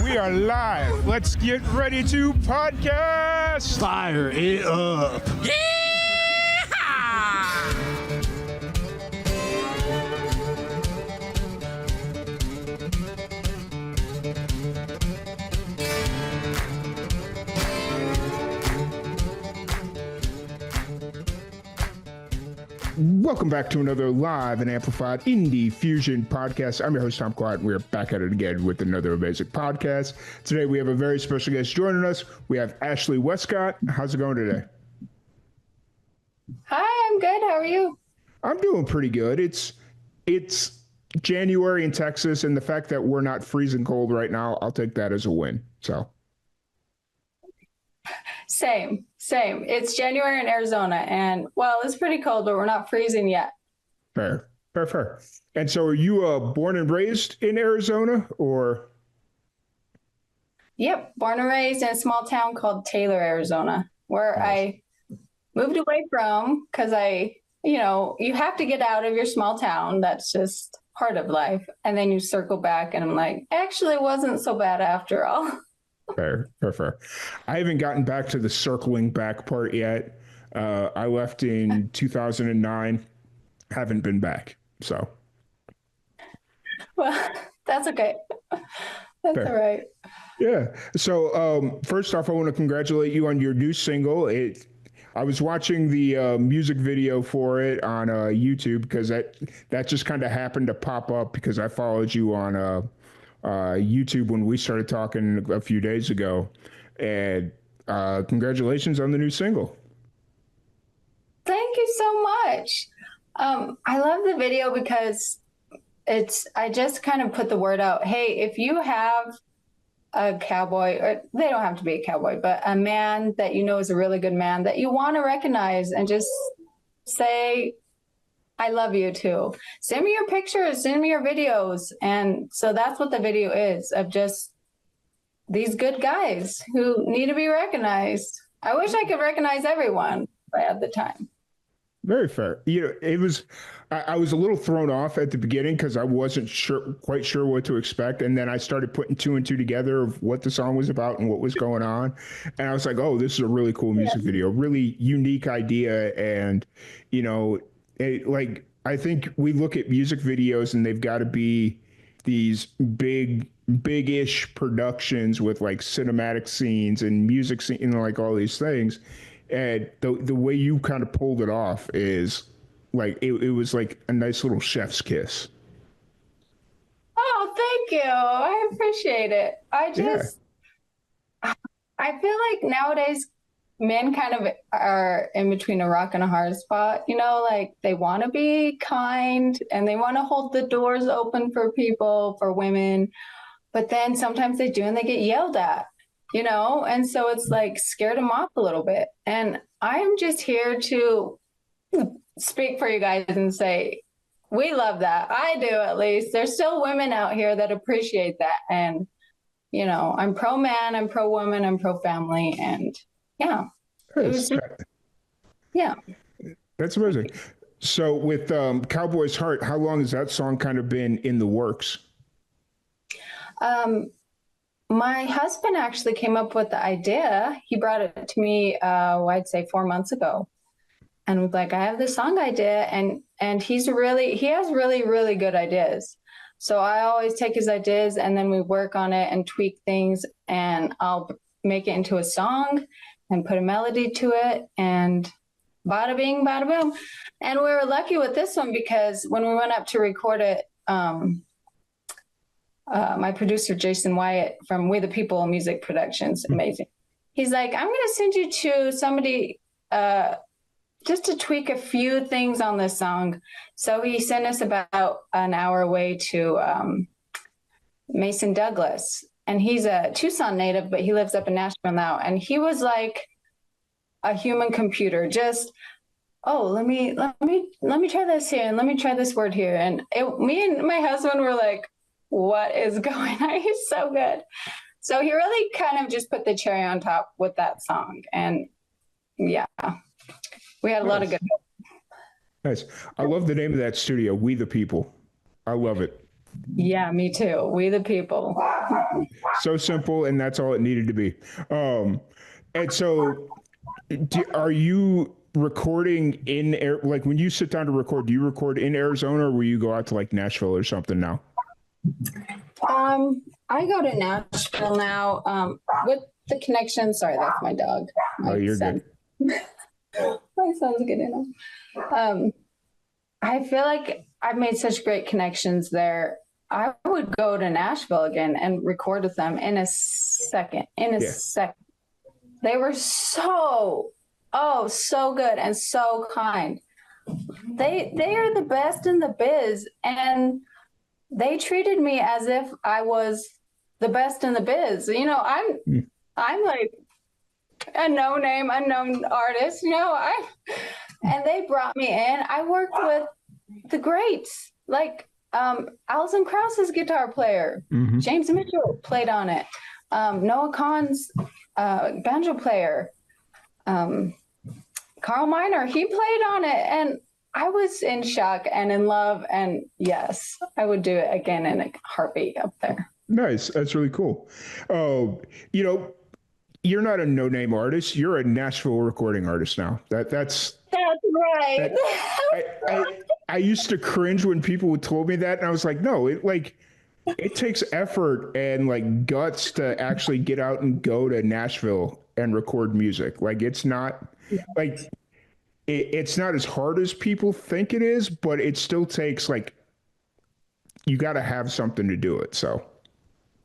We are live. Let's get ready to podcast. Fire it up. Welcome back to another live and amplified Indie Fusion podcast. I'm your host, Tom Quad. We're back at it again with another amazing podcast. Today, we have a very special guest joining us. We have Ashley Westcott. How's it going today? Hi, I'm good. How are you? I'm doing pretty good. It's January in Texas, and the fact that we're not freezing cold right now, I'll take that as a win. So, Same. It's January in Arizona, and well, it's pretty cold, but we're not freezing yet. Fair. And so, are you born and raised in Arizona, or? Yep, born and raised in a small town called Taylor, Arizona, where I moved away from because you have to get out of your small town. That's just part of life. And then you circle back, and I'm like, actually, it wasn't so bad after all. Fair. I haven't gotten back to the circling back part yet. I left in 2009. Haven't been back. So. Well, that's okay. That's Fair. all right. Yeah. So first off, I want to congratulate you on your new single. I was watching the music video for it on YouTube because that just kind of happened to pop up because I followed you on YouTube when we started talking a few days ago. And congratulations on the new single. Thank you so much. I love the video because I just kind of put the word out. Hey, if you have a cowboy, or they don't have to be a cowboy, but a man that you know is a really good man that you want to recognize and just say, I love you too. Send me your pictures, send me your videos. And so that's what the video is, of just these good guys who need to be recognized. I wish I could recognize everyone, but at the time. Very fair. It was, I was a little thrown off at the beginning because I wasn't quite sure what to expect. And then I started putting two and two together of what the song was about and what was going on. And I was like, oh, this is a really cool music video, really unique idea. And, I think we look at music videos and they've got to be these big-ish productions with like cinematic scenes and music scene and like all these things. And the way you kind of pulled it off is like it was like a nice little chef's kiss. Oh, thank you. I appreciate it. I feel like nowadays men kind of are in between a rock and a hard spot, like they want to be kind and they want to hold the doors open for people, for women, but then sometimes they do and they get yelled at. And so it's like scared them off a little bit. And I'm just here to speak for you guys and say, we love that. I do, at least. There's still women out here that appreciate that. And, I'm pro man, I'm pro woman, I'm pro family. And yeah. That's amazing. So with Cowboy's Heart, how long has that song kind of been in the works? My husband actually came up with the idea. He brought it to me, I'd say 4 months ago. And was like, I have this song idea. And he has really, really good ideas. So I always take his ideas and then we work on it and tweak things, and I'll make it into a song and put a melody to it, and bada bing, bada boom. And we were lucky with this one because when we went up to record it, my producer, Jason Wyatt from We the People Music Productions, amazing. He's like, I'm going to send you to somebody just to tweak a few things on this song. So he sent us about an hour away to Mason Douglas. And he's a Tucson native, but he lives up in Nashville now. And he was like a human computer, just, let me try this here, and let me try this word here. And me and my husband were like, what is going on? He's so good. So he really kind of just put the cherry on top with that song. And yeah, we had a lot of good. Nice. I love the name of that studio, We the People. I love it. Yeah, me too. We the people. So simple, and that's all it needed to be. Um, and so, are you recording in air? Like when you sit down to record, do you record in Arizona, or will you go out to like Nashville or something now? I go to Nashville now. With the connection. Sorry, that's my dog. Oh, My you're son. good. My son's getting up. I feel like I've made such great connections there. I would go to Nashville again and record with them in a second. In a Yeah. second. They were so good and so kind. They are the best in the biz, and they treated me as if I was the best in the biz. Mm. I'm like a no name, unknown artist. And they brought me in. I worked with the greats, like Alison Krause's guitar player, Mm-hmm. James Mitchell played on it, Noah Kahn's banjo player, um, Carl Miner, he played on it, and I was in shock and in love. And yes, I would do it again in a heartbeat up there. Nice. That's really cool. You know, you're not a no-name artist. You're a Nashville recording artist now. That's right. That I used to cringe when people would told me that, and I was like, no, it takes effort and like guts to actually get out and go to Nashville and record music. Like it's not like it's not as hard as people think it is, but it still takes like you got to have something to do it. So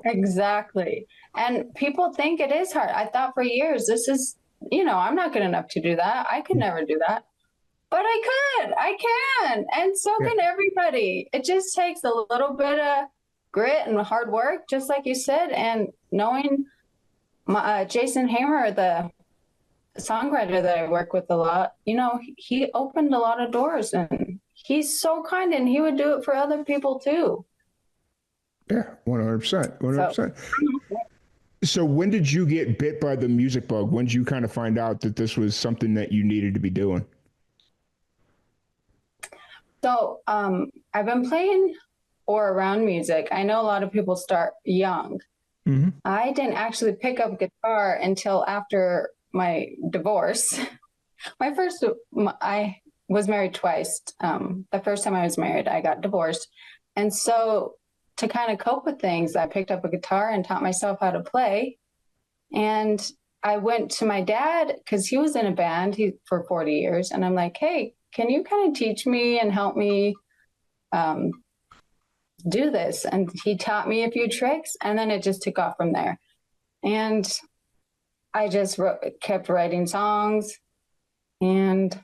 Exactly. And people think it is hard. I thought for years, I'm not good enough to do that. I could never do that. But I can. And so yeah, can everybody. It just takes a little bit of grit and hard work, just like you said. And knowing Jason Hamer, the songwriter that I work with a lot, he opened a lot of doors, and he's so kind, and he would do it for other people too. yeah, 100%, So 100%. So when did you get bit by the music bug? When did you kind of find out that this was something that you needed to be doing? I've been playing or around music. I know a lot of people start young. Mm-hmm. I didn't actually pick up guitar until after my divorce. I was married twice. The first time I was married, I got divorced. And so to kind of cope with things, I picked up a guitar and taught myself how to play. And I went to my dad because he was in a band for 40 years. And I'm like, hey, can you kind of teach me and help me do this? And he taught me a few tricks, and then it just took off from there. And I just kept writing songs. And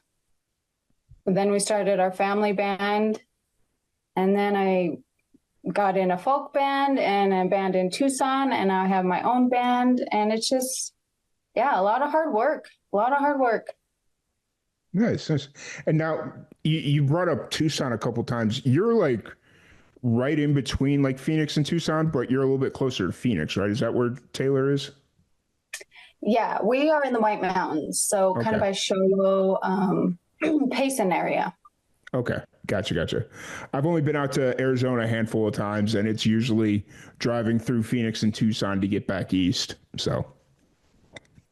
then we started our family band. And then I got in a folk band and a band in Tucson, and I have my own band. And it's just, yeah, a lot of hard work, a lot of hard work. Nice, nice. And now you brought up Tucson a couple times. You're like right in between like Phoenix and Tucson, but you're a little bit closer to Phoenix, right? Is that where Taylor is? Yeah, we are in the White Mountains, so kind of Okay. by Show, Payson area. Okay. Gotcha. I've only been out to Arizona a handful of times, and it's usually driving through Phoenix and Tucson to get back east. So,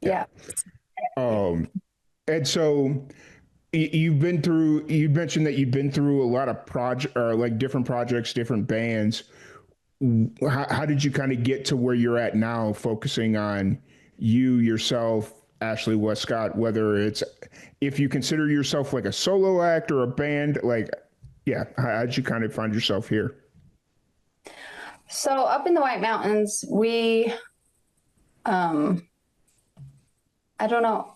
yeah. Yeah. Um, and so you mentioned that you've been through a lot of project or like different projects, different bands. How did you kind of get to where you're at now, focusing on you, yourself, Ashley Westcott, whether it's if you consider yourself like a solo act or a band, like, yeah, how did you kind of find yourself here? So up in the White Mountains, um, I don't know.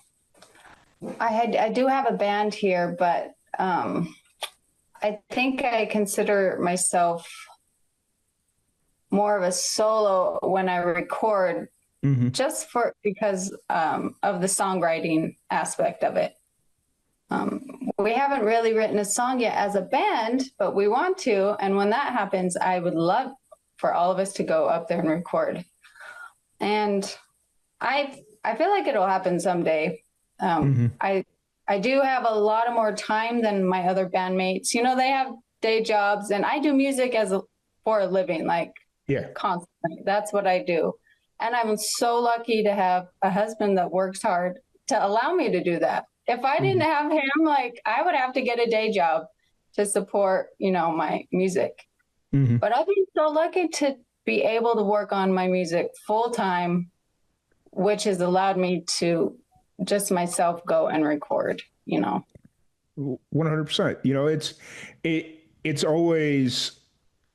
I do have a band here, but I think I consider myself more of a solo when I record, Mm-hmm. just because of the songwriting aspect of it. We haven't really written a song yet as a band, but we want to. And when that happens, I would love for all of us to go up there and record. And I feel like it'll happen someday. Mm-hmm. I do have a lot of more time than my other bandmates. They have day jobs, and I do music for a living, like Yeah. constantly. That's what I do. And I'm so lucky to have a husband that works hard to allow me to do that. If I didn't Mhm. have him, like I would have to get a day job to support, my music. Mhm. But I've been so lucky to be able to work on my music full time, which has allowed me to just myself go and record. 100%. It's always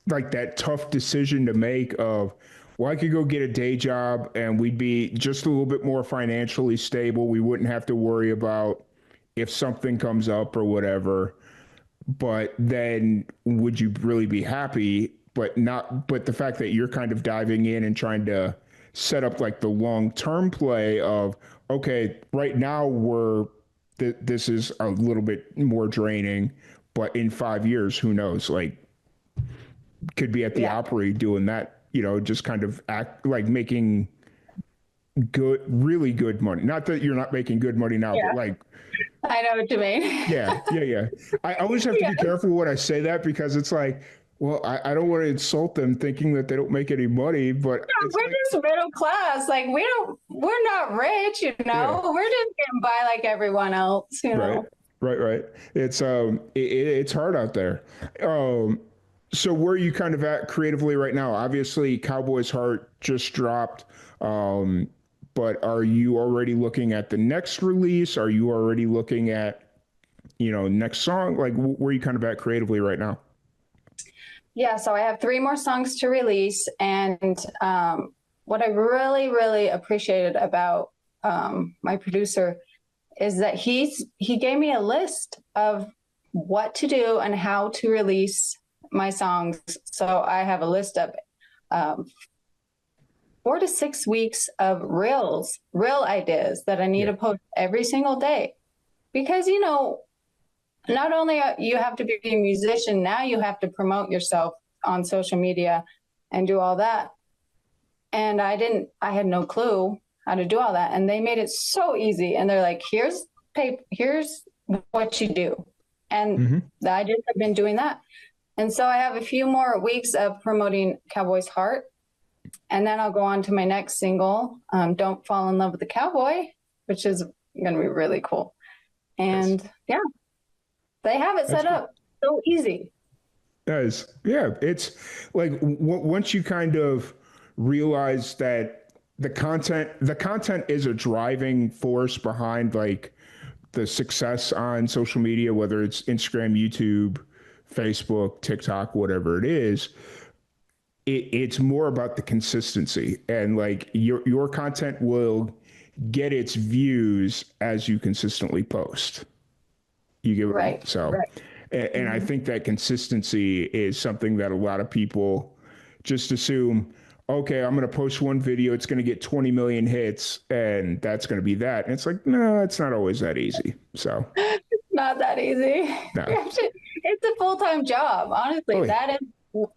like that tough decision to make of, well, I could go get a day job and we'd be just a little bit more financially stable. We wouldn't have to worry about if something comes up or whatever. But then would you really be happy? But the fact that you're kind of diving in and trying to set up like the long term play of, okay, right now this is a little bit more draining, but in 5 years, who knows? Like, could be at the Yeah, Opry doing that, just kind of act like making good, really good money. Not that you're not making good money now, but yeah, like, I know what you mean. yeah, yeah, yeah. I always have to Yeah, be careful when I say that because it's like, well, I don't want to insult them thinking that they don't make any money, but it's we're like, just middle class. Like we're not rich, yeah, We're just getting by like everyone else. right, right, right. It's hard out there. Um, so where are you kind of at creatively right now? Obviously, Cowboy's Heart just dropped. Um, but are you already looking at the next release? Are you already looking at, next song? Like, where are you kind of at creatively right now? Yeah, so I have three more songs to release, and what I really, really appreciated about my producer is that he gave me a list of what to do and how to release my songs. So I have a list of 4 to 6 weeks of real ideas that I need Yeah, to post every single day. Because, not only you have to be a musician, now you have to promote yourself on social media and do all that. And I had no clue how to do all that. And they made it so easy. And they're like, here's paper, here's what you do. And hmm, I just have been doing that. And so I have a few more weeks of promoting Cowboy's Heart. And then I'll go on to my next single, Don't Fall in Love with the Cowboy, which is going to be really cool. nice. And yeah, they have it That's set cool. up so easy. Guys, yeah, it's like once you kind of realize that the content is a driving force behind like the success on social media, whether it's Instagram, YouTube, Facebook, TikTok, whatever it is. It's more about the consistency, and like your content will get its views as you consistently post. You get what I mean? Right. So, Right. and I Mhm. think that consistency is something that a lot of people just assume, okay, I'm going to post one video, it's going to get 20 million hits, and that's going to be that. And it's like, no, it's not always that easy. So, Not that easy. no. It's a full-time job. Honestly, Oh, yeah. that is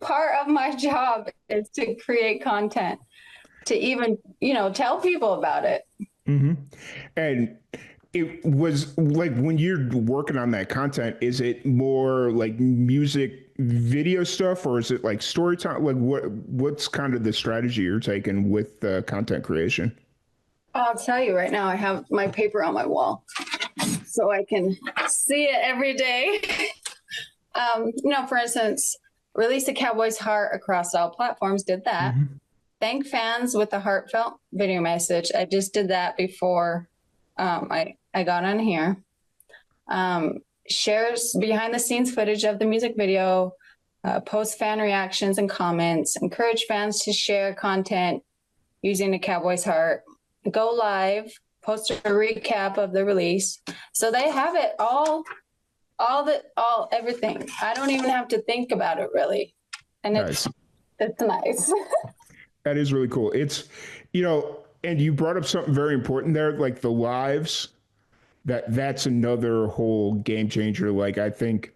part of my job is to create content, to even, tell people about it. Hmm. And it was like when you're working on that content, is it more like music video stuff or is it like story time? Like what's kind of the strategy you're taking with content creation? I'll tell you right now, I have my paper on my wall so I can see it every day. For instance, release a Cowboy's Heart across all platforms, did that. Hmm. Thank fans with a heartfelt video message. I just did that before I got on here. Shares behind the scenes footage of the music video, post fan reactions and comments, encourage fans to share content using a Cowboy's Heart, go live, post a recap of the release. So they have it all everything. I don't even have to think about it really. And Nice. it's nice. That is really cool. And you brought up something very important there, like the lives. That's another whole game changer. Like I think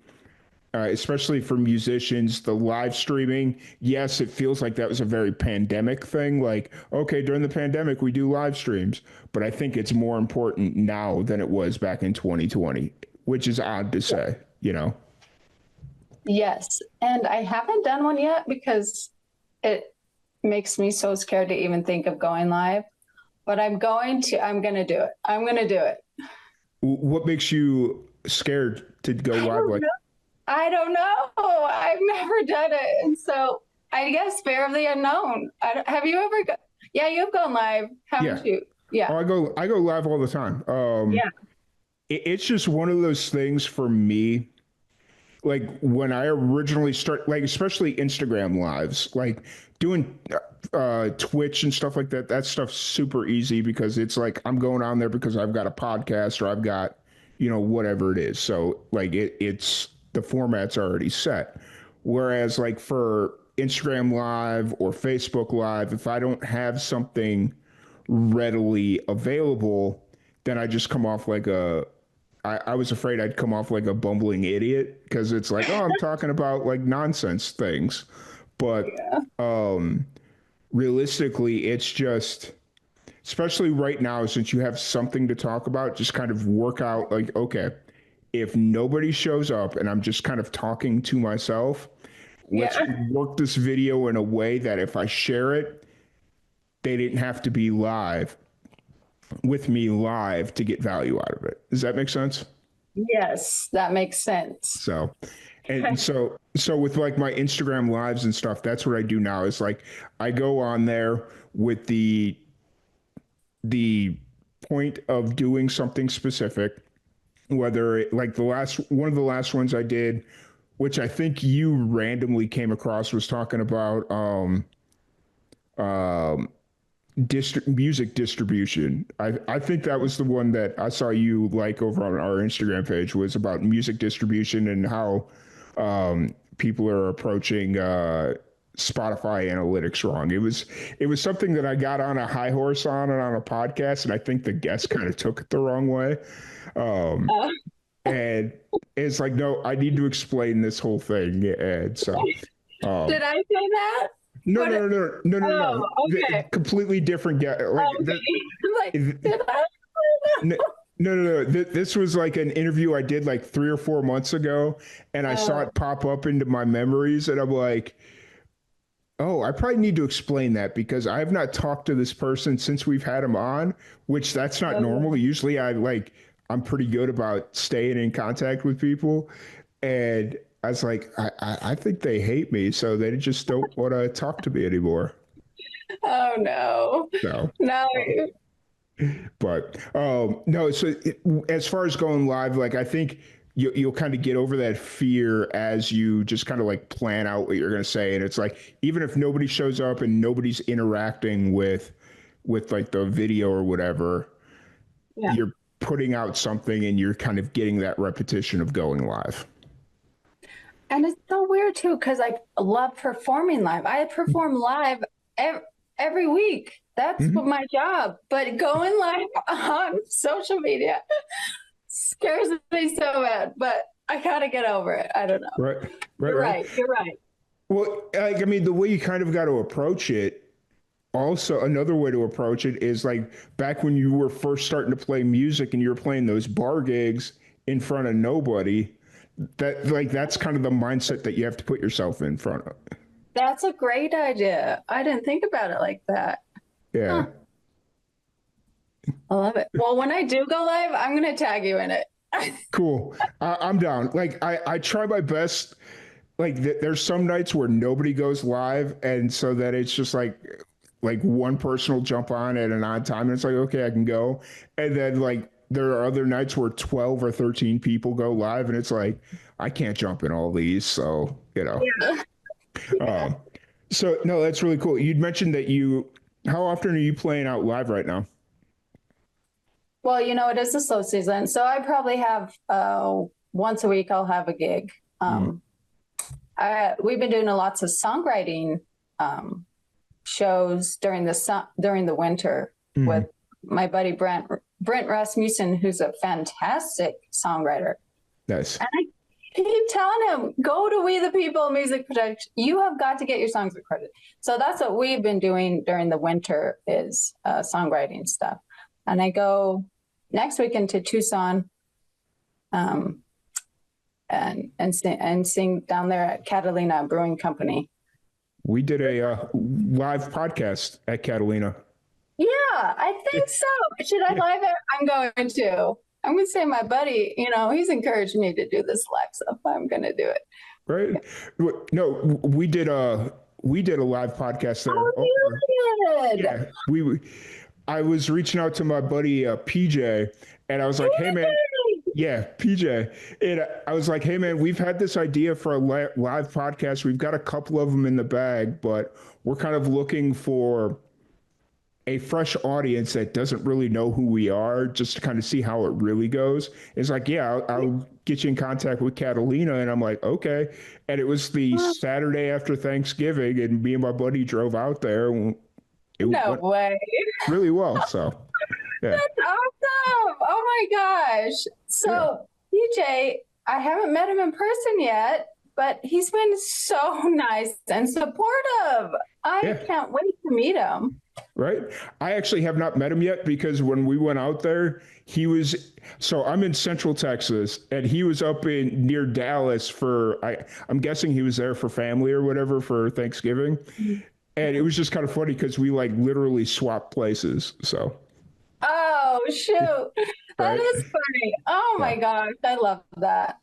especially for musicians, the live streaming. Yes, it feels like that was a very pandemic thing. Like, okay, during the pandemic, we do live streams, but I think it's more important now than it was back in 2020, which is odd to say, you know? Yes. And I haven't done one yet because it makes me so scared to even think of going live. But I'm going to do it. I'm going to do it. What makes you scared to go I live? don't Like, know. I don't know. I've never done it. And so I guess fear of the unknown. Have you ever yeah, you've gone live, yeah. haven't you? Yeah. Oh, I go live all the time. Yeah. It's just one of those things for me. Like when I originally start, like especially Instagram lives, like doing Twitch and stuff like that. That stuff's super easy because it's like I'm going on there because I've got a podcast or I've got, whatever it is. So like it's the format's already set. Whereas like for Instagram Live or Facebook Live, if I don't have something readily available, then I just come off like I was afraid I'd come off like a bumbling idiot because it's like, oh, I'm talking about like nonsense things. But Yeah. realistically, it's just, especially right now, since you have something to talk about, just kind of work out like, okay, if nobody shows up and I'm just kind of talking to myself, let's Yeah. work this video in a way that if I share it, they didn't have to be live with me live to get value out of it. Does that make sense? Yes, that makes sense. So, and so with like my Instagram lives and stuff, that's what I do now. Is like I go on there with the point of doing something specific, whether like the last one of the last ones I did, which I think you randomly came across, was talking about um music distribution. I think that was the one that I saw you like over on our Instagram page, was about music distribution and how people are approaching Spotify analytics wrong. It was something that I got on a high horse on and on a podcast, and I think the guest kind of took it the wrong way. Um, Uh, and it's like, no, I need to explain this whole thing. And so, did um, I say that? no, What? no, no, no, no, no, Oh, no. okay. Completely different guy. Like, Okay. Like, no, did I? no, no. This was like an interview I did like 3 or 4 months ago, and I saw Oh, it pop up into my memories, and I'm like, oh, I probably need to explain that because I have not talked to this person since we've had him on, which that's not oh. normal. Usually, I'm pretty good about staying in contact with people, and I was like, I think they hate me, so they just don't want to talk to me anymore. Oh no. So. No. But no, so as far as going live, like I think you'll kind of get over that fear as you just kind of like plan out what you're going to say, and it's like even if nobody shows up and nobody's interacting with like the video or whatever, Yeah. you're putting out something and you're kind of getting that repetition of going live. And it's so weird too, because I love performing live. I perform live every week. That's what Mm-hmm. my job. But going live on social media scares me so bad. But I gotta get over it. I don't know. Right, right, You're right. right. You're right. Well, like I mean, the way you kind of got to approach it. Also, another way to approach it is like back when you were first starting to play music and you were playing those bar gigs in front of nobody. That's kind of the mindset that you have to put yourself in front of. That's a great idea. I didn't think about it like that. Yeah, Huh. I love it. Well, when I do go live, I'm gonna tag you in it. cool. I'm down. Like I try my best. Like there's some nights where nobody goes live, and so that it's just like one person will jump on at an odd time, and it's like okay, I can go. And then like there are other nights where 12 or 13 people go live, and it's like I can't jump in all these, so you know. Yeah. Yeah. Um, so no, that's really cool. You'd mentioned that you. How often are you playing out live right now? Well, it is the slow season, so I probably have once a week I'll have a gig. Mm, Um, we've been doing lots of songwriting shows during the winter with mm, my buddy Brent Rasmussen, who's a fantastic songwriter. nice. And I keep telling him, go to We the People Music Production. You have got to get your songs recorded. So that's what we've been doing during the winter is songwriting stuff. And I go next weekend to Tucson. Um, and sing down there at Catalina Brewing Company. We did a live podcast at Catalina. Yeah, I think so. Should I live it? I'm going to. I'm going to say my buddy, he's encouraged me to do this live stuff. I'm going to do it. Right? No, we did a live podcast there. Oh, you did. Yeah, I was reaching out to my buddy PJ, and I was like, "Hey man, yeah, PJ," and I was like, "Hey man, we've had this idea for a live podcast. We've got a couple of them in the bag, but we're kind of looking for a fresh audience that doesn't really know who we are, just to kind of see how it really goes." It's like, "Yeah, I'll get you in contact with Catalina," and I'm like, "Okay." And it was the Saturday after Thanksgiving, and me and my buddy drove out there. It No went way. really well. So, yeah. That's awesome. Oh my gosh. So, PJ, I haven't met him in person yet, but he's been so nice and supportive. I can't wait to meet him. Right. I actually have not met him yet because when we went out there, so I'm in Central Texas and he was up in near Dallas I'm guessing he was there for family or whatever for Thanksgiving. And it was just kind of funny because we like literally swapped places. So. Oh, shoot. That is funny. Oh my gosh. I love that.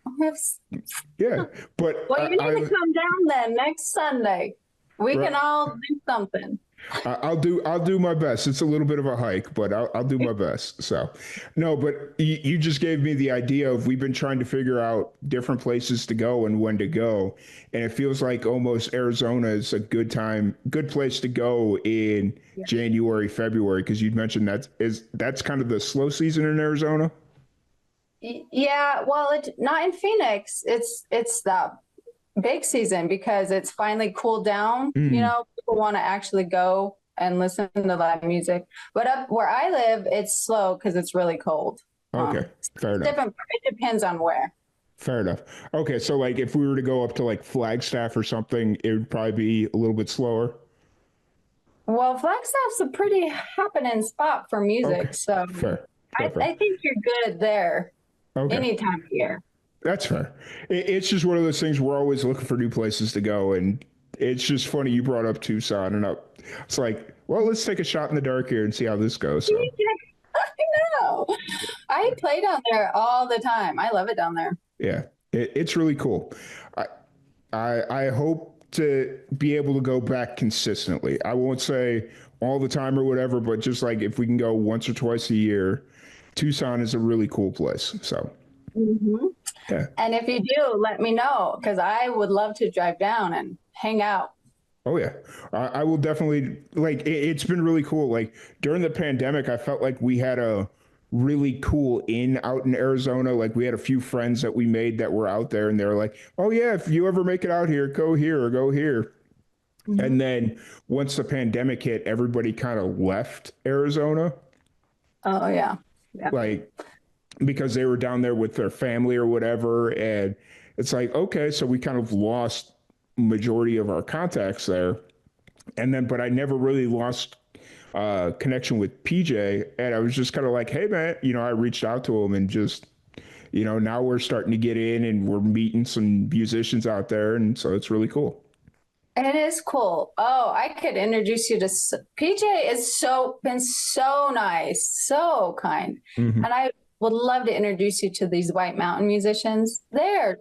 Yeah. But well, you need to come down then next Sunday. We can all do something. I'll do my best. It's a little bit of a hike, but I'll do my best. So, no, but you just gave me the idea of we've been trying to figure out different places to go and when to go, and it feels like almost Arizona is a good place to go in January, February, because you'd mentioned that's kind of the slow season in Arizona. Yeah, well, it's not in Phoenix. It's the big season because it's finally cooled down. People want to actually go and listen to live music. But up where I live, it's slow because it's really cold. Okay, fair enough. It depends on where. Fair enough. Okay, so like if we were to go up to like Flagstaff or something, it would probably be a little bit slower. Well, Flagstaff's a pretty happening spot for music, okay. So fair. I think you're good there any time of year. That's fair. It's just one of those things we're always looking for new places to go. And it's just funny you brought up Tucson. And it's like, well, let's take a shot in the dark here and see how this goes. So. I know. I play down there all the time. I love it down there. Yeah, it's really cool. I hope to be able to go back consistently. I won't say all the time or whatever, but just like if we can go once or twice a year, Tucson is a really cool place. So. Yeah. And if you do, let me know because I would love to drive down and hang out. Oh yeah, I will definitely. Like it's been really cool. Like during the pandemic, I felt like we had a really cool inn out in Arizona. Like we had a few friends that we made that were out there, and they were like, "Oh yeah, if you ever make it out here, go here or go here." And then once the pandemic hit, everybody kind of left Arizona. Oh yeah. Like. Because they were down there with their family or whatever. And it's like, okay, so we kind of lost majority of our contacts there. And then, but I never really lost connection with PJ. And I was just kind of like, hey man, I reached out to him and just, now we're starting to get in and we're meeting some musicians out there. And so it's really cool. It is cool. Oh, I could introduce you to PJ. Is been so nice, so kind. And I would love to introduce you to these White Mountain musicians. They're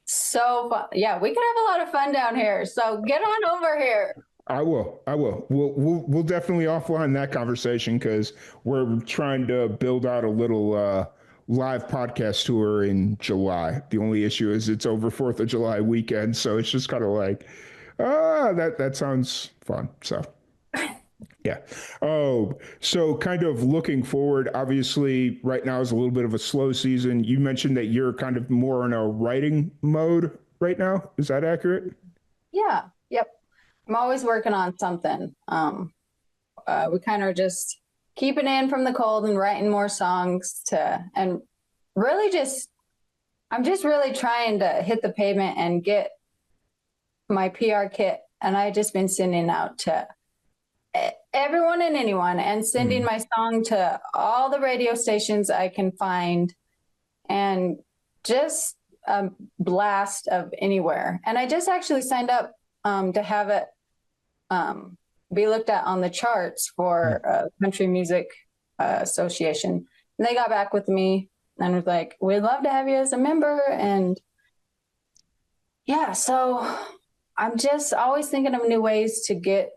so fun. Yeah, we could have a lot of fun down here. So get on over here. I will. We'll definitely offline that conversation because we're trying to build out a little live podcast tour in July. The only issue is it's over 4th of July weekend, so it's just kind of like, that sounds fun. So. Yeah. Oh, so kind of looking forward, obviously right now is a little bit of a slow season. You mentioned that you're kind of more in a writing mode right now. Is that accurate? Yeah. Yep. I'm always working on something. We kind of just keeping in from the cold and writing more songs and really I'm just really trying to hit the pavement and get my PR kit. And I've just been sending out to everyone and anyone and sending my song to all the radio stations I can find and just a blast of anywhere. And I just actually signed up to have it be looked at on the charts for Country Music Association. And they got back with me and was like, we'd love to have you as a member. And yeah, so I'm just always thinking of new ways to get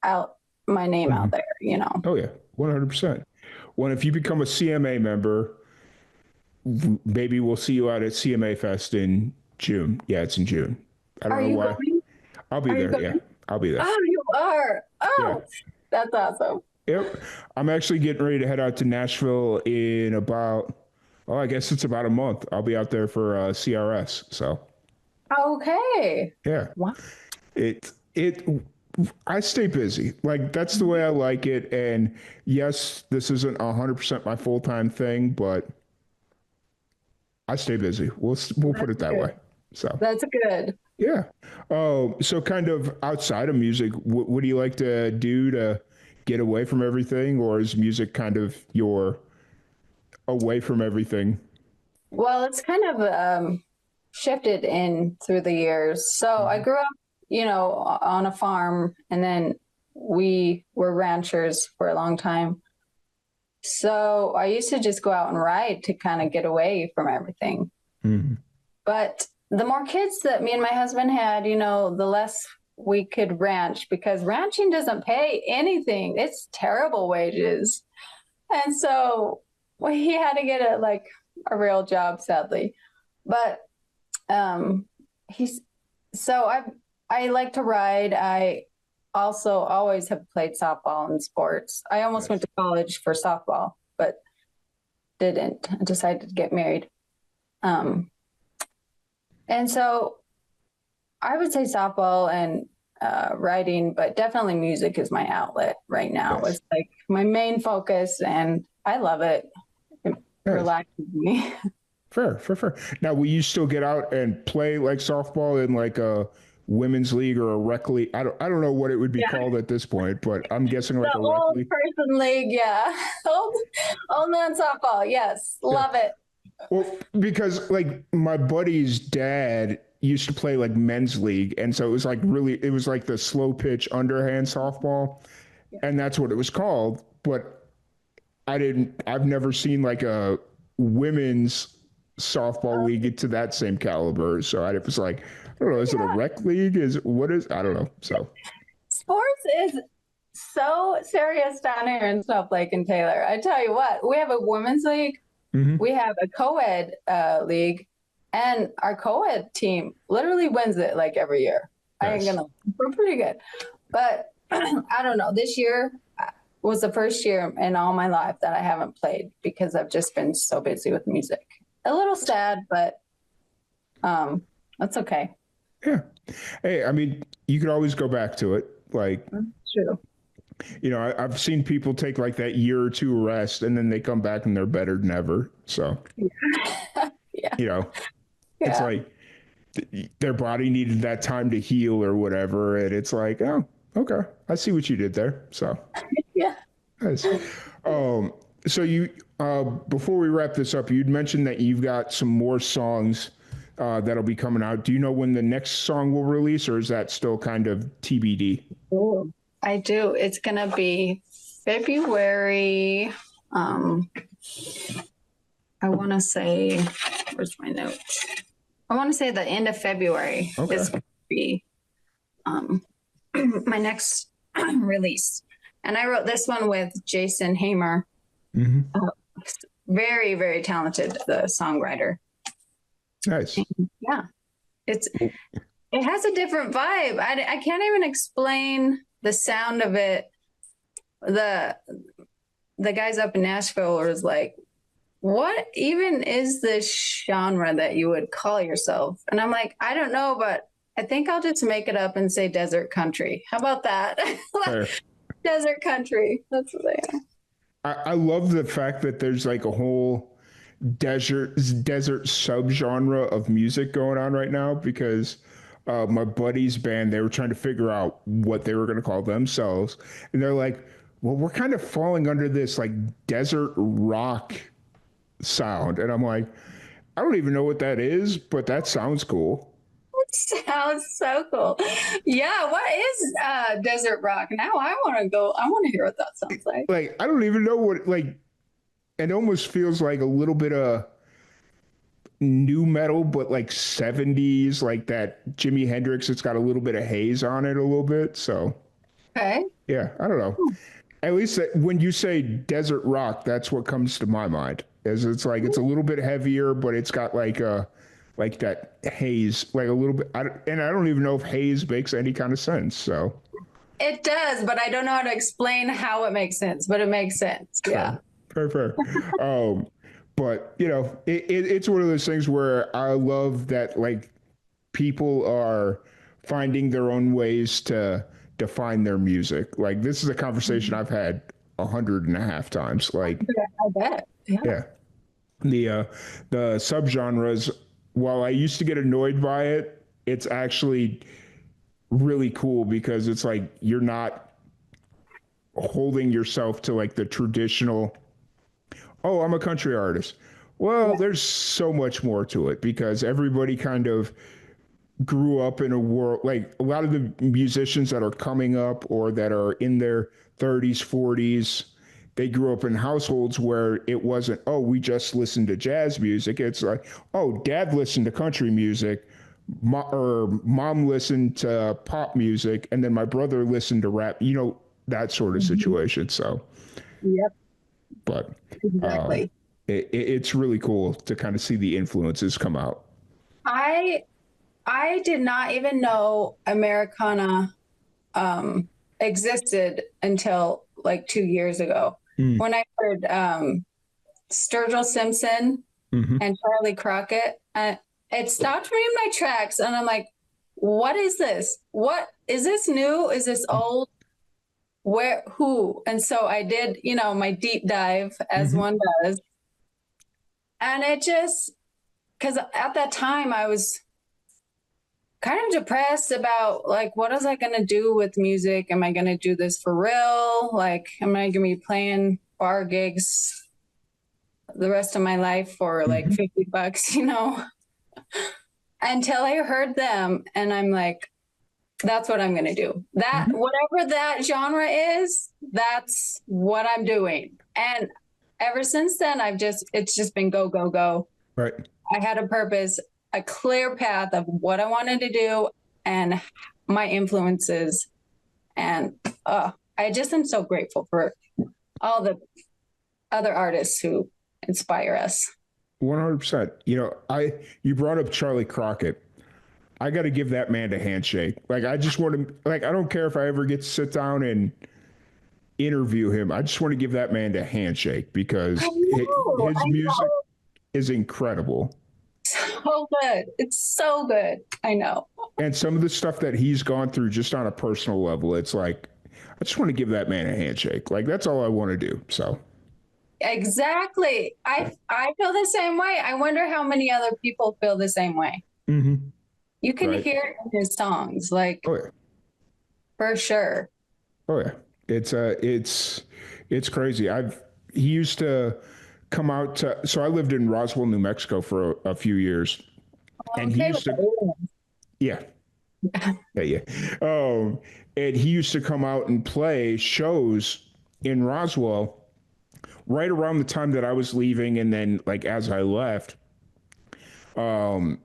out my name out there, you know. Oh yeah, 100%. Well, if you become a CMA member, maybe we'll see you out at CMA Fest in June. Yeah, it's in June. I don't Are know you why. going? I'll be Are you there. Yeah, going? I'll be there. Oh, you are. Yeah. Oh, that's awesome. Yep. I'm actually getting ready to head out to Nashville in about, well, I guess it's about a month. I'll be out there for CRS. So Okay. yeah, Wow. it I stay busy. Like that's the way I like it. And yes, this isn't 100% my full-time thing, but I stay busy. We'll put That's it that good. way. So That's good. yeah. So kind of outside of music, what do you like to do to get away from everything, or is music kind of your away from everything? Well, it's kind of shifted in through the years. So I Mhm. grew up, you know, on a farm, and then we were ranchers for a long time. So I used to just go out and ride to kind of get away from everything. Mhm. But the more kids that me and my husband had, you know, the less we could ranch because ranching doesn't pay anything. It's terrible wages. And so well, he had to get a real job, sadly. But he's so I like to ride. I also always have played softball and sports. I almost went Nice. to college for softball, but didn't. I decided to get married. Um, and so I would say softball and writing, but definitely music is my outlet right now. Nice. It's like my main focus, and I love it. It Nice. relaxes me. Fair, fair, fair. Now, will you still get out and play like softball in like a women's league or a rec league? I don't know what it would be Yeah, called at this point, but I'm guessing like the a rec old league. person league, yeah. Old man softball, yes, Yeah. love it. Well, because like my buddy's dad used to play like men's league, and so it was like the slow pitch underhand softball, Yeah. and that's what it was called. But I've never seen like a women's softball league get to that same caliber. So I was like, I don't know, is it a Yeah. rec league? I don't know. So Sports is so serious down here in Snowflake and Taylor. I tell you what, we have a women's league, mhm. we have a co-ed league, and our co-ed team literally wins it like every year. I ain't Nice. gonna, we're pretty good. But I don't know, this year was the first year in all my life that I haven't played because I've just been so busy with music. A little sad, but that's okay. Yeah. Hey, I mean, you could always go back to it. Like, True. I've seen people take like that year or two rest and then they come back and they're better than ever. So, Yeah. you know, it's Yeah. like their body needed that time to heal or whatever. And it's like, oh, okay, I see what you did there. So, Yeah. nice. Um, so before we wrap this up, you'd mentioned that you've got some more songs that'll be coming out. Do you know when the next song will release, or is that still kind of TBD? Ooh, I do. It's gonna be February. I want to say, where's my note? I want to say the end of February Okay. is going to be um, my next release. And I wrote this one with Jason Hamer, Hmm. very, very talented the songwriter. Nice. Yeah, it has a different vibe. I can't even explain the sound of it. The guys up in Nashville was like, what even is this genre that you would call yourself? And I'm like, I don't know, but I think I'll just make it up and say desert country. How about that? Fair. Desert country. That's what they are. I love the fact that there's like a whole desert subgenre of music going on right now because my buddy's band, they were trying to figure out what they were going to call themselves, and they're like, well, we're kind of falling under this like desert rock sound, and I'm like, I don't even know what that is, but that sounds cool. Sounds so cool. Yeah, what is desert rock? Now I want to go. I want to hear what that sounds like. Like I don't even know what like it almost feels like a little bit of new metal, but like 70s, like that Jimi Hendrix. It's got a little bit of haze on it, a little bit. So Okay. yeah, I don't know. At least when you say desert rock, that's what comes to my mind. Is it's like it's a little bit heavier, but it's got like that haze, like a little bit. And I don't even know if haze makes any kind of sense. So It does, but I don't know how to explain how it makes sense, but it makes sense. Yeah. fair, fair. Um, but you know, it's one of those things where I love that like people are finding their own ways to define their music. Like this is a conversation I've had 100 and a half times. Like, I bet. Yeah. yeah, the the subgenres. While I used to get annoyed by it, it's actually really cool because it's like you're not holding yourself to like the traditional. Oh, I'm a country artist. Well, Yeah. there's so much more to it because everybody kind of grew up in a world like a lot of the musicians that are coming up or that are in their 30s, 40s, they grew up in households where it wasn't, oh, we just listened to jazz music. It's like, oh, dad listened to country music, or mom listened to pop music, and then my brother listened to rap, that sort of Mhm. situation. So, Yep. but um, Exactly. it's really cool to kind of see the influences come out. I I did not even know Americana existed until like 2 years ago Mm. when I heard Sturgill Simpson Hmm. and Charlie Crockett. It stopped me in my tracks, and I'm like, "What is this? What is this new? Is this old? Where? Who?" And so I did, my deep dive as Hmm. one does, and it just because at that time I was kind of depressed about like what was I going to do with music? Am I going to do this for real? Like, am I going to be playing bar gigs the rest of my life for like Hmm. $50, Until I heard them, and I'm like, that's what I'm going to do. That Hmm. whatever that genre is, that's what I'm doing. And ever since then, it's just been go, go, go. Right. I had a purpose, a clear path of what I wanted to do and my influences. And I just am so grateful for all the other artists who inspire us. 100%. You brought up Charlie Crockett. I got to give that man a handshake. Like, I just want to, like, I don't care if I ever get to sit down and interview him. I just want to give that man a handshake I because know, his I music know. is incredible. So good. It's so good. I know. And some of the stuff that he's gone through just on a personal level, it's like, I just want to give that man a handshake. Like, that's all I want to do. So, Exactly. I feel the same way. I wonder how many other people feel the same way. hmm. You can Right. hear it in his songs, like Oh, yeah. for sure. Oh, yeah. It's crazy. He used to come out to, so I lived in Roswell, New Mexico for a few years. And he Okay used with to, the yeah, yeah, yeah. Um, and he used to come out and play shows in Roswell right around the time that I was leaving. And then, like, as I left, um,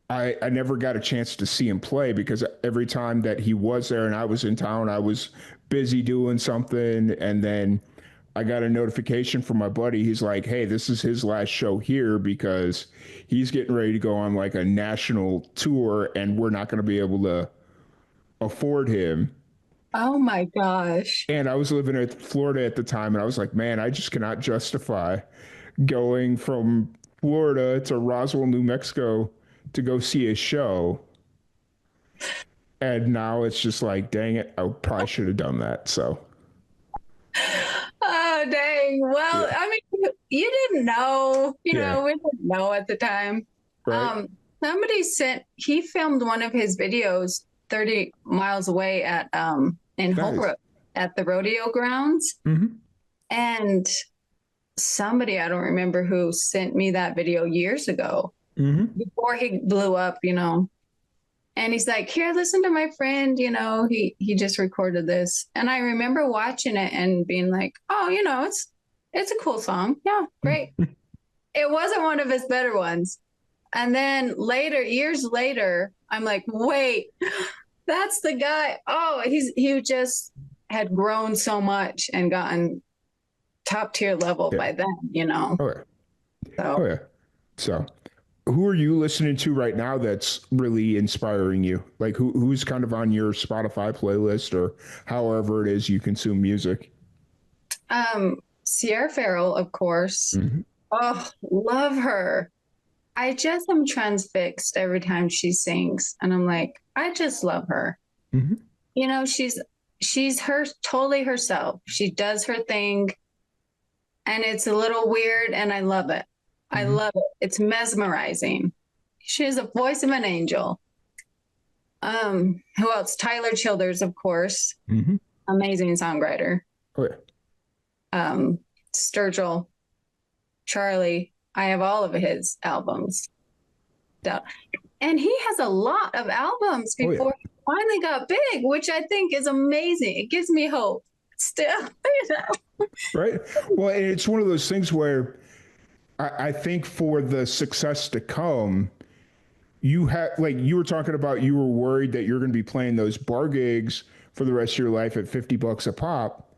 I never got a chance to see him play because every time that he was there and I was in town, I was busy doing something. And then I got a notification from my buddy. He's like, hey, this is his last show here because he's getting ready to go on like a national tour and we're not going to be able to afford him. Oh my gosh. And I was living in Florida at the time and I was like, man, I just cannot justify going from Florida to Roswell, New Mexico to go see a show. And now it's just like, dang it, I probably should have done that. So, Oh dang. yeah, Well, I mean, you didn't know, yeah, we didn't know at the time. right. Um, he filmed one of his videos 30 miles away in Nice. Holbrook at the rodeo grounds. Hmm. And somebody, I don't remember who, sent me that video years ago Hmm. before he blew up, and he's like, here, listen to my friend, he just recorded this. And I remember watching it and being like, oh, it's a cool song. Yeah, great. It wasn't one of his better ones. And then later, years later, I'm like, wait, that's the guy. Oh, he just had grown so much and gotten top tier level Yeah. by then. Oh yeah. Oh So yeah. So, who are you listening to right now that's really inspiring you? Like who's kind of on your Spotify playlist or however it is you consume music? Sierra Farrell, of course. Hmm. Oh, love her. I just am transfixed every time she sings. And I'm like, I just love her. Hmm. She's her totally herself. She does her thing and it's a little weird and I love it. I Hmm. love it. It's mesmerizing. She has a voice of an angel. Who else? Tyler Childers, of course. Hmm. Amazing songwriter. Oh yeah. Um, Sturgill, Charlie. I have all of his albums. And he has a lot of albums Oh yeah. before he finally got big, which I think is amazing. It gives me hope still. Right. Well, and it's one of those things where I think for the success to come, you have, like you were talking about, you were worried that you're going to be playing those bar gigs for the rest of your life at $50 a pop.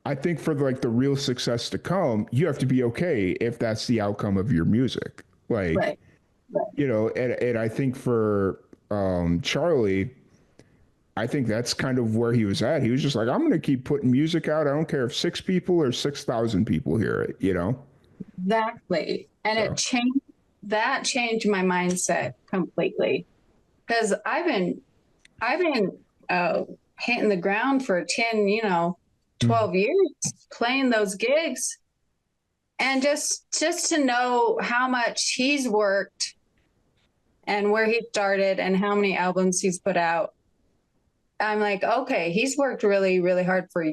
I think for like the real success to come, you have to be okay if that's the outcome of your music. Like, Right. Right. and I think for Charlie, I think that's kind of where he was at. He was just like, I'm going to keep putting music out. I don't care if 6 people or 6,000 people hear it. Exactly. And So, that changed my mindset completely. Because I've been hitting the ground for 10, mm, 12 years playing those gigs. And just to know how much he's worked and where he started and how many albums he's put out, I'm like, okay, he's worked really, really hard for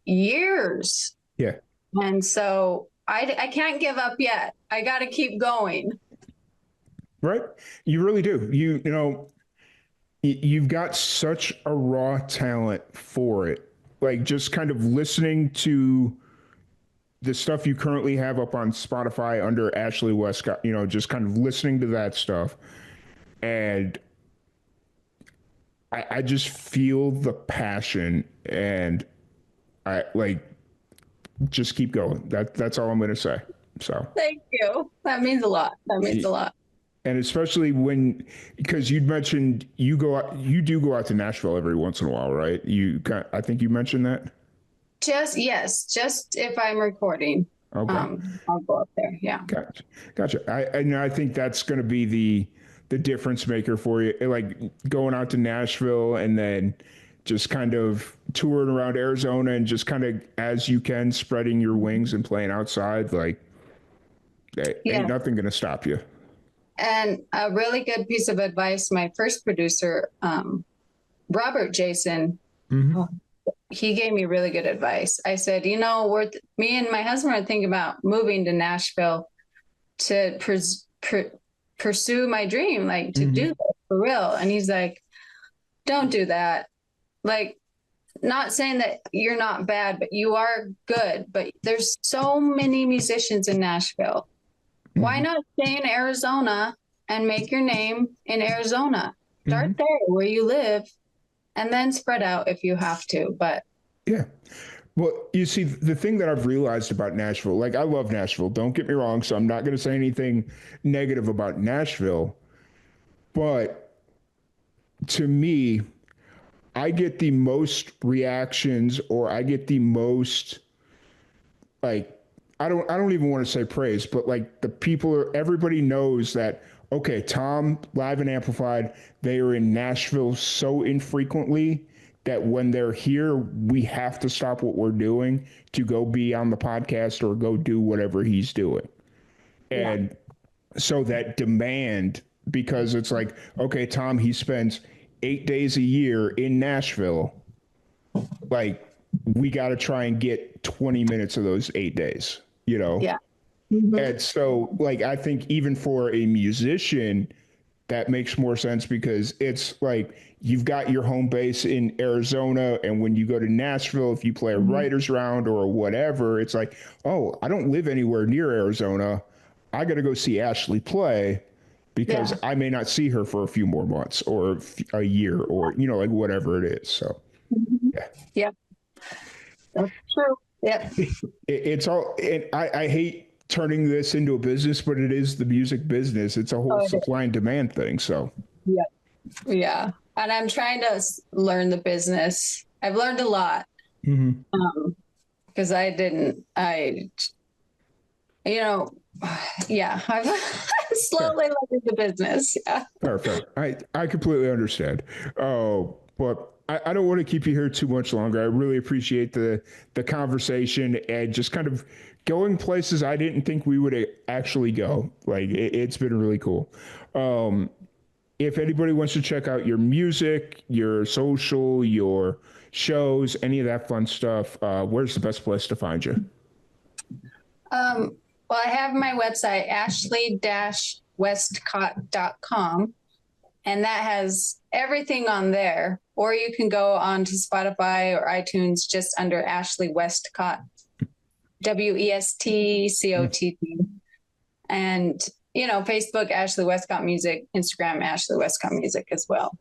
years. yeah, And so I can't give up yet. I got to keep going. right. You really do. You've got such a raw talent for it. Like just kind of listening to the stuff you currently have up on Spotify under Ashley Westcott, just kind of listening to that stuff. And I just feel the passion and I like just keep going. That's all I'm gonna say. So Thank you. That means a lot. That means a lot. and especially because you'd mentioned you do go out to Nashville every once in a while, right? I think you mentioned that. Just if I'm recording, Okay. I'll go up there. Yeah. Gotcha. I think that's going to be the difference maker for you. Like going out to Nashville and then just kind of touring around Arizona and just kind of as you can spreading your wings and playing outside. Like Yeah. ain't nothing going to stop you. And a really good piece of advice, my first producer, Robert Jason, Hmm. oh, he gave me really good advice. I said, me and my husband are thinking about moving to Nashville to pursue my dream, like to do Hmm. this for real. And he's like, don't do that. Like, not saying that you're not bad, but you are good. But there's so many musicians in Nashville. Why Hmm. not stay in Arizona and make your name in Arizona? Start Hmm. there where you live and then spread out if you have to. But Yeah. Well, you see, the thing that I've realized about Nashville, like I love Nashville, don't get me wrong, so I'm not going to say anything negative about Nashville, but to me, I get the most reactions or I get the most like I don't even want to say praise, but like everybody knows that okay, Tom live and amplified, they are in Nashville so infrequently that when they're here, we have to stop what we're doing to go be on the podcast or go do whatever he's doing. yeah, And so that demand, because it's like, okay, Tom, he spends 8 days a year in Nashville, like we got to try and get 20 minutes of those 8 days, you know? Yeah. Mhm. And so, like, I think even for a musician, that makes more sense because it's like you've got your home base in Arizona. And when you go to Nashville, if you play a Mhm. writer's round or whatever, it's like, oh, I don't live anywhere near Arizona. I got to go see Ashley play because Yeah. I may not see her for a few more months or a year or, you know, like whatever it is. So, Mhm. yeah. Yeah. That's true. Yep. It's all, and I hate turning this into a business, but it is the music business. It's a whole Oh, it is. supply and demand thing. So, Yeah. Yeah. And I'm trying to learn the business. I've learned a lot mhm. because you know, yeah, I've Fair. slowly learned the business. Yeah. Fair. I completely understand. But I don't want to keep you here too much longer. I really appreciate the conversation and just kind of going places I didn't think we would actually go. Like it's been really cool. Um, if anybody wants to check out your music, your social, your shows, any of that fun stuff, where's the best place to find you? Um, well, I have my website, ashley-westcott.com, and that has everything on there. Or you can go on to Spotify or iTunes just under Ashley Westcott, Westcott. And, Facebook, Ashley Westcott Music, Instagram, Ashley Westcott Music as well.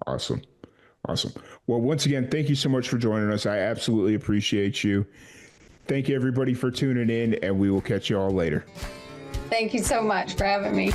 Awesome. Awesome. Well, once again, thank you so much for joining us. I absolutely appreciate you. Thank you, everybody, for tuning in, and we will catch you all later. Thank you so much for having me.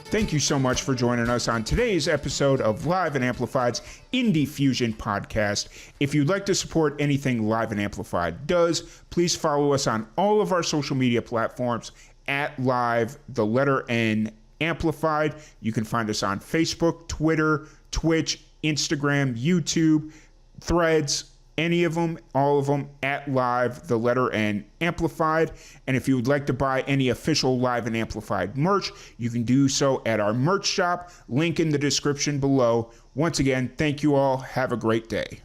Thank you so much for joining us on today's episode of Live and Amplified's Indie Fusion podcast. If you'd like to support anything Live and Amplified does, please follow us on all of our social media platforms at Live, the letter N, Amplified. You can find us on Facebook, Twitter, Twitch, Instagram, YouTube, Threads, any of them, all of them, at Live, the letter N, Amplified. And if you would like to buy any official Live and Amplified merch, you can do so at our merch shop, link in the description below. Once again, thank you all. Have a great day.